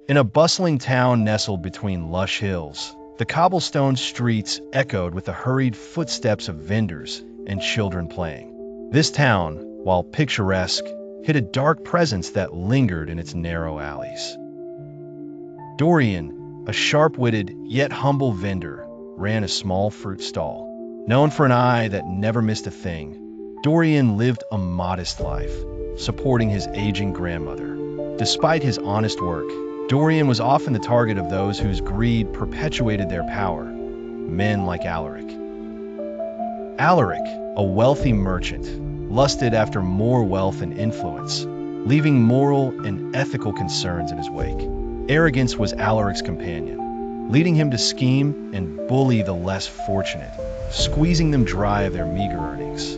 In a bustling town nestled between lush hills, the cobblestone streets echoed with the hurried footsteps of vendors and children playing. This town, while picturesque, hid a dark presence that lingered in its narrow alleys. Dorian, a sharp-witted yet humble vendor, ran a small fruit stall. Known for an eye that never missed a thing, Dorian lived a modest life, supporting his aging grandmother. Despite his honest work, Dorian was often the target of those whose greed perpetuated their power, men like Alaric. Alaric, a wealthy merchant, lusted after more wealth and influence, leaving moral and ethical concerns in his wake. Arrogance was Alaric's companion, leading him to scheme and bully the less fortunate, squeezing them dry of their meager earnings.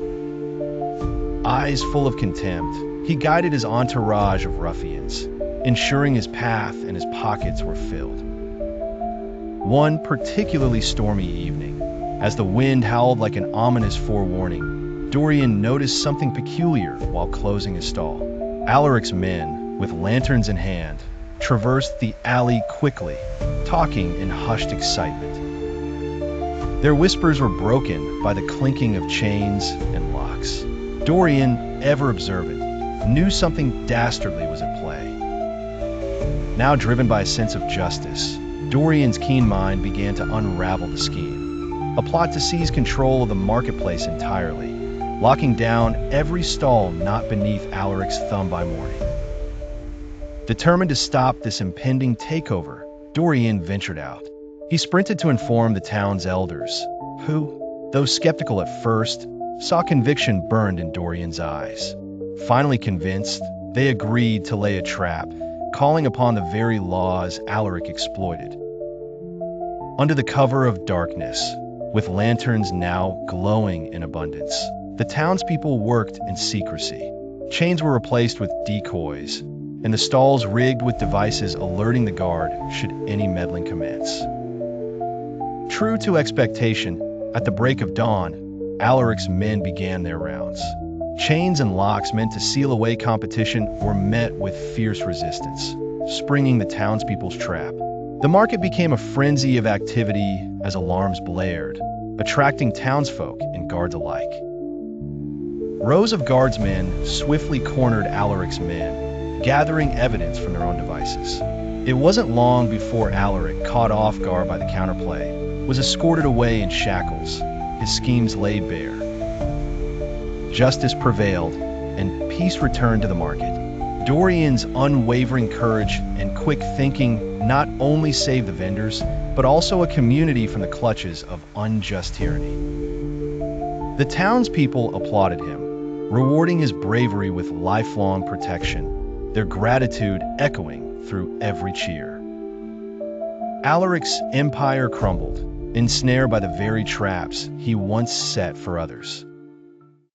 Eyes full of contempt, he guided his entourage of ruffians, ensuring his path and his pockets were filled. One particularly stormy evening, as the wind howled like an ominous forewarning, Dorian noticed something peculiar while closing his stall. Alaric's men, with lanterns in hand, traversed the alley quickly, talking in hushed excitement. Their whispers were broken by the clinking of chains and locks. Dorian, ever observant, knew something dastardly was at play. Now driven by a sense of justice, Dorian's keen mind began to unravel the scheme. A plot to seize control of the marketplace entirely, locking down every stall not beneath Alaric's thumb by morning. Determined to stop this impending takeover, Dorian ventured out. He sprinted to inform the town's elders, who, though skeptical at first, saw conviction burned in Dorian's eyes. Finally convinced, they agreed to lay a trap, calling upon the very laws Alaric exploited. Under the cover of darkness, with lanterns now glowing in abundance, the townspeople worked in secrecy. Chains were replaced with decoys, and the stalls rigged with devices alerting the guard should any meddling commence. True to expectation, at the break of dawn, Alaric's men began their rounds. Chains and locks meant to seal away competition were met with fierce resistance, springing the townspeople's trap. The market became a frenzy of activity as alarms blared, attracting townsfolk and guards alike. Rows of guardsmen swiftly cornered Alaric's men, gathering evidence from their own devices. It wasn't long before Alaric, caught off guard by the counterplay, was escorted away in shackles, his schemes laid bare. Justice prevailed, and peace returned to the market. Dorian's unwavering courage and quick thinking not only saved the vendors, but also a community from the clutches of unjust tyranny. The townspeople applauded him, rewarding his bravery with lifelong protection, their gratitude echoing through every cheer. Alaric's empire crumbled, ensnared by the very traps he once set for others.